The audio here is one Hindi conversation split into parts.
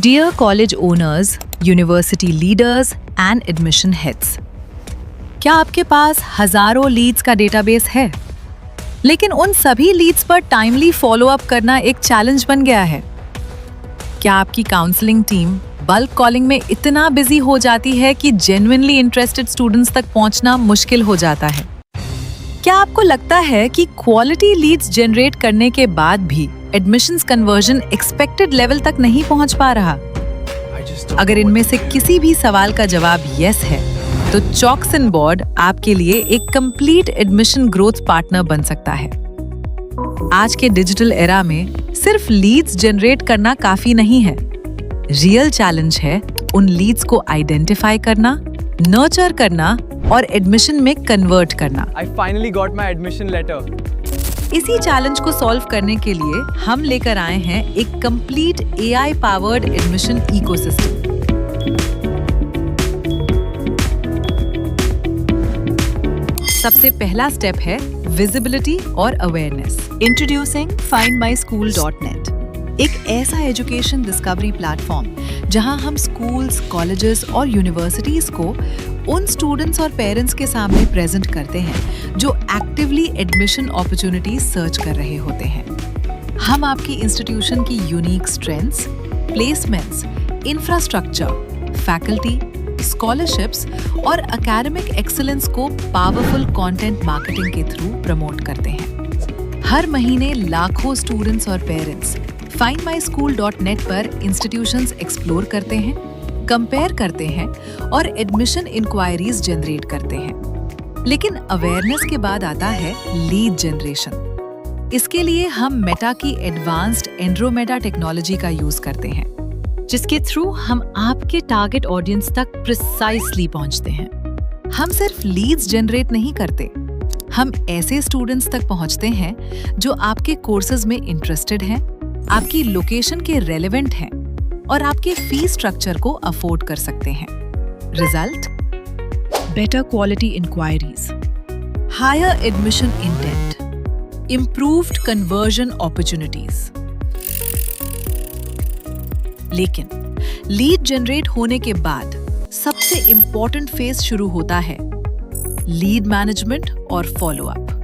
Dear college owners, university leaders and admission heads, क्या आपके पास हजारों लीड्स का डेटाबेस है? लेकिन उन सभी लीड्स पर टाइमली फॉलो अप करना एक चैलेंज बन गया है। क्या आपकी काउंसलिंग टीम बल्क कॉलिंग में इतना बिजी हो जाती है कि जेन्युइनली इंटरेस्टेड स्टूडेंट्स तक पहुंचना मुश्किल हो जाता है? क्या आपको लगता है कि क्वालिटी लीड्स जनरेट करने के बाद भी एडमिशंस कन्वर्जन एक्सपेक्टेड लेवल तक नहीं पहुंच पा रहा? अगर इनमें से किसी भी सवाल का जवाब यस है, तो चॉक्सन बोर्ड आपके लिए एक कंप्लीट एडमिशन ग्रोथ पार्टनर बन सकता है। आज के डिजिटल एरा में सिर्फ लीड्स जनरेट करना काफी नहीं है। रियल चैलेंज है उन लीड्स को आइडेंटिफाई करना, नर्चर करना और एडमिशन में कन्वर्ट करना। I finally got my admission letter. इसी चैलेंज को सॉल्व करने के लिए हम लेकर आए हैं एक complete AI powered admission ecosystem. सबसे पहला स्टेप है विजिबिलिटी और अवेयरनेस। इंट्रोड्यूसिंग findmyschool.net, एक ऐसा एजुकेशन डिस्कवरी प्लेटफॉर्म जहां हम स्कूल्स, कॉलेजेस और यूनिवर्सिटीज को उन स्टूडेंट्स और पेरेंट्स के सामने प्रेजेंट करते हैं जो एक्टिवली एडमिशन अपॉर्चुनिटीज सर्च कर रहे होते हैं। हम आपकी इंस्टीट्यूशन की unique strengths, placements, infrastructure, faculty, scholarships और एकेडमिक एक्सीलेंस को पावरफुल कंटेंट मार्केटिंग के थ्रू प्रमोट करते हैं। हर महीने लाखों स्टूडेंट्स और पेरेंट्स findmyschool.net पर इंस्टीट्यूशंस एक्सप्लोर करते हैं, कंपेयर करते हैं और एडमिशन इंक्वायरीज जनरेट करते हैं। लेकिन अवेयरनेस के बाद आता है लीड जनरेशन। इसके लिए हम मेटा की एडवांस्ड एंड्रोमेडा टेक्नोलॉजी का यूज करते हैं, जिसके थ्रू हम आपके टारगेट ऑडियंस तक प्रिसाइसली पहुंचते हैं। हम सिर्फ लीड्स जनरेट नहीं करते, हम ऐसे स्टूडेंट्स तक पहुंचते हैं जो आपके कोर्सेज में इंटरेस्टेड हैं, आपकी लोकेशन के रेलेवेंट हैं और आपके फीस स्ट्रक्चर को अफोर्ड कर सकते हैं। Result: better quality enquiries, higher admission intent, improved conversion opportunities. लेकिन लीड जनरेट होने के बाद सबसे इंपॉर्टेंट फेज शुरू होता है, लीड मैनेजमेंट और फॉलो अप।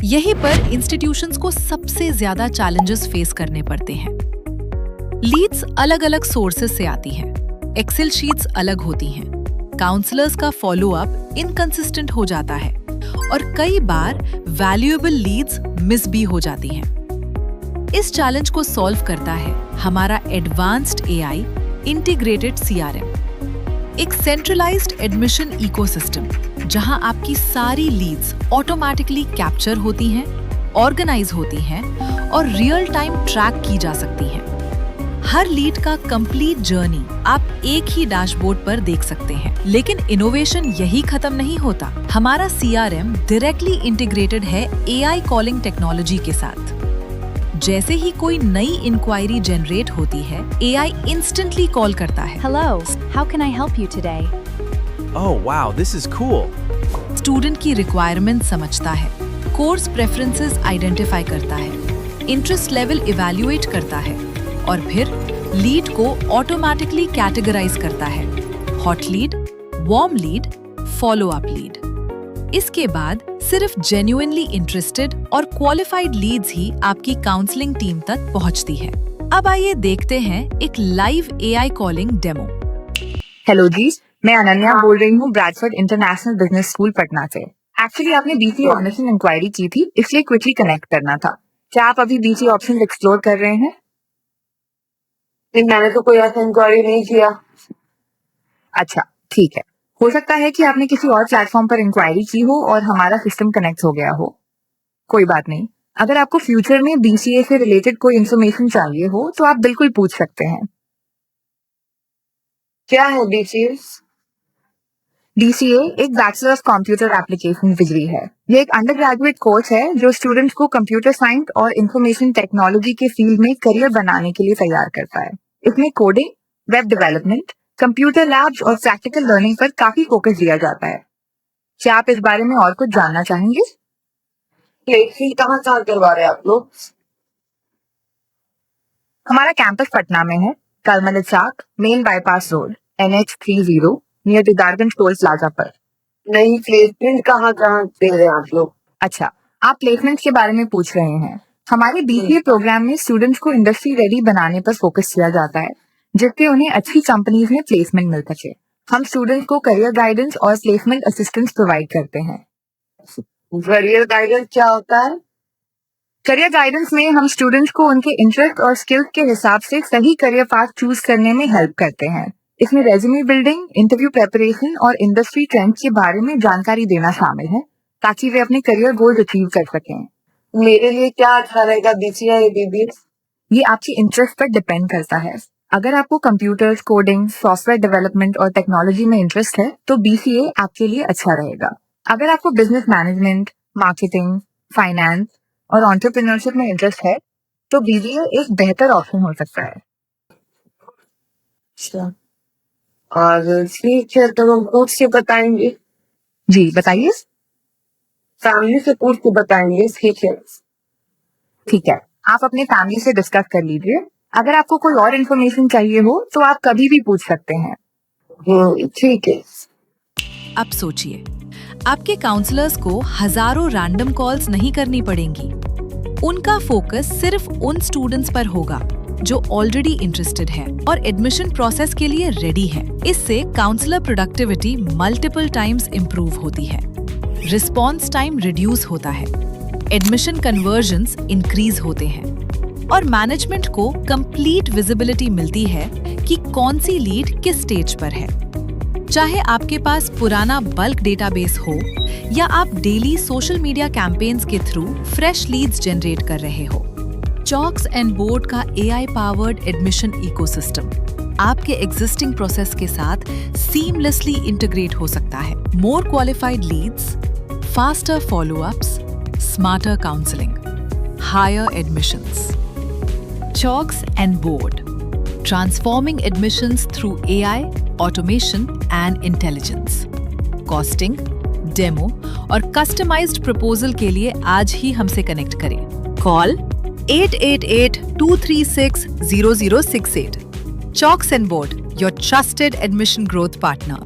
यहीं पर इंस्टीट्यूशंस को सबसे ज्यादा चैलेंजेस फेस करने पड़ते हैं। लीड्स अलग अलग सोर्सेस से आती हैं, एक्सेल शीट्स अलग होती हैं, काउंसलर्स का फॉलो अप इनकंसिस्टेंट हो जाता है और कई बार वैल्यूएबल लीड्स मिस भी हो जाती हैं। इस चैलेंज को सॉल्व करता है हमारा एडवांस्ड AI इंटीग्रेटेड CRM, एक सेंट्रलाइज्ड एडमिशन इकोसिस्टम जहां आपकी सारी लीड्स ऑटोमेटिकली कैप्चर होती हैं, ऑर्गेनाइज होती हैं और रियल टाइम ट्रैक की जा सकती हैं। हर लीड का कंप्लीट जर्नी आप एक ही डैशबोर्ड पर देख सकते हैं। लेकिन इनोवेशन यही खत्म नहीं होता। हमारा CRM डायरेक्टली इंटीग्रेटेड है AI कॉलिंग टेक्नोलॉजी के साथ। जैसे ही कोई नई इंक्वायरी जनरेट होती है, AI इंस्टेंटली कॉल करता है। Hello, how can I help you today? Oh wow, this is cool. Student की रिक्वायरमेंट समझता है, कोर्स प्रेफरेंसेस आइडेंटिफाई करता है, इंटरेस्ट लेवल इवैल्यूएट करता है और फिर लीड को ऑटोमेटिकली कैटेगराइज करता है, hot lead, warm lead, follow up lead. इसके बाद सिर्फ जेन्युइनली इंटरेस्टेड और क्वालिफाइड लीड्स ही आपकी काउंसलिंग टीम तक पहुंचती है। अब आइए देखते हैं एक live AI calling demo. Hello जी, मैं अनन्या बोल रही हूँ Bradford international business school Patna से। एक्चुअली आपने BCA ऑप्शन इंक्वायरी की थी, इसलिए क्विकली कनेक्ट करना था। क्या आप अभी BCA ऑप्शन एक्सप्लोर कर रहे हैं? मैंने तो कोई ऐसा इंक्वायरी नहीं किया। अच्छा, ठीक है। हो सकता है कि आपने किसी और प्लेटफॉर्म पर इंक्वायरी की हो और हमारा सिस्टम कनेक्ट हो गया हो। कोई बात नहीं, अगर आपको फ्यूचर में BCA से रिलेटेड कोई इन्फॉर्मेशन चाहिए हो तो आप बिल्कुल पूछ सकते हैं। क्या है BCA? DCA एक bachelor of computer application degree है। ये एक अंडर ग्रेजुएट कोर्स है जो स्टूडेंट्स को कंप्यूटर साइंस और इंफॉर्मेशन टेक्नोलॉजी के फील्ड में करियर बनाने के लिए तैयार करता है। इसमें coding, web development, computer labs और प्रैक्टिकल लर्निंग पर काफी फोकस दिया जाता है। क्या आप इस बारे में और कुछ जानना चाहेंगे? प्लेसमेंट कहाँ करवा रहे हैं आप लोग? हमारा कैंपस पटना में है। Kalmanit Chak, Main Bypass Road, NH30, near to Dargan Toll Plaza पर। नहीं, प्लेसमेंट कहाँ कहाँ दे रहे हैं आप लोग? अच्छा, आप प्लेसमेंट के बारे में पूछ रहे हैं। हमारे BCA प्रोग्राम में स्टूडेंट्स को इंडस्ट्री रेडी बनाने पर फोकस किया जाता है, जिससे उन्हें अच्छी कंपनीज में प्लेसमेंट मिल सके। हम स्टूडेंट्स को करियर गाइडेंस और प्लेसमेंट असिस्टेंस प्रोवाइड करते हैं। करियर गाइडेंस क्या होता है? करियर गाइडेंस में हम स्टूडेंट्स को उनके इंटरेस्ट और स्किल्स के हिसाब से सही करियर पाथ चूज करने में हेल्प करते हैं। इसमें रेज्यूमे बिल्डिंग, इंटरव्यू प्रेपरेशन और इंडस्ट्री ट्रेंड्स के बारे में जानकारी देना शामिल है, ताकि वे अपने करियर गोल्स अचीव कर सकें। मेरे लिए क्या अच्छा रहेगा, BCA या BBS? ये आपकी इंटरेस्ट पर डिपेंड करता है। अगर आपको कंप्यूटर्स, कोडिंग, सॉफ्टवेयर डेवलपमेंट और टेक्नोलॉजी में इंटरेस्ट है तो BCA आपके लिए अच्छा रहेगा। अगर आपको बिजनेस मैनेजमेंट, मार्केटिंग, फाइनेंस और एंटरप्रेन्योरशिप में इंटरेस्ट है तो BBA एक बेहतर ऑप्शन हो सकता है। अच्छा, और ठीक है, तो हम पूछ के बताएंगे, जी बताइए। फैमिली से पूछ के बताएंगे। ठीक है, ठीक है, आप अपने फैमिली से डिस्कस कर लीजिए। अगर आपको कोई और इन्फॉर्मेशन चाहिए हो तो आप कभी भी पूछ सकते हैं। ठीक है। अब सोचिए, आपके काउंसलर्स को हजारों रैंडम कॉल्स नहीं करनी पड़ेंगी। उनका फोकस सिर्फ उन स्टूडेंट्स पर होगा जो ऑलरेडी इंटरेस्टेड है और एडमिशन प्रोसेस के लिए रेडी है। इससे counsellor productivity multiple times improve होती है, रिस्पॉन्स टाइम रिड्यूस होता है, एडमिशन कन्वर्जन्स इंक्रीज होते हैं और मैनेजमेंट को कंप्लीट विजिबिलिटी मिलती है कि कौन सी लीड किस स्टेज पर है। चाहे आपके पास पुराना बल्क डेटाबेस हो या आप डेली सोशल मीडिया कैंपेन्स के थ्रू फ्रेश लीड्स जनरेट कर रहे हो, चॉक्स एंड बोर्ड का AI पावर्ड एडमिशन इकोसिस्टम आपके एग्जिस्टिंग प्रोसेस के साथ सीमलेसली इंटीग्रेट हो सकता है। More qualified leads, faster followups, smarter counselling, higher admissions. Chalks and Board, transforming admissions through AI, automation and intelligence. Costing, demo और कस्टमाइज्ड प्रपोजल के लिए आज ही हमसे कनेक्ट करें। Call 888-236-0068. Chalks and Board, your trusted admission growth partner.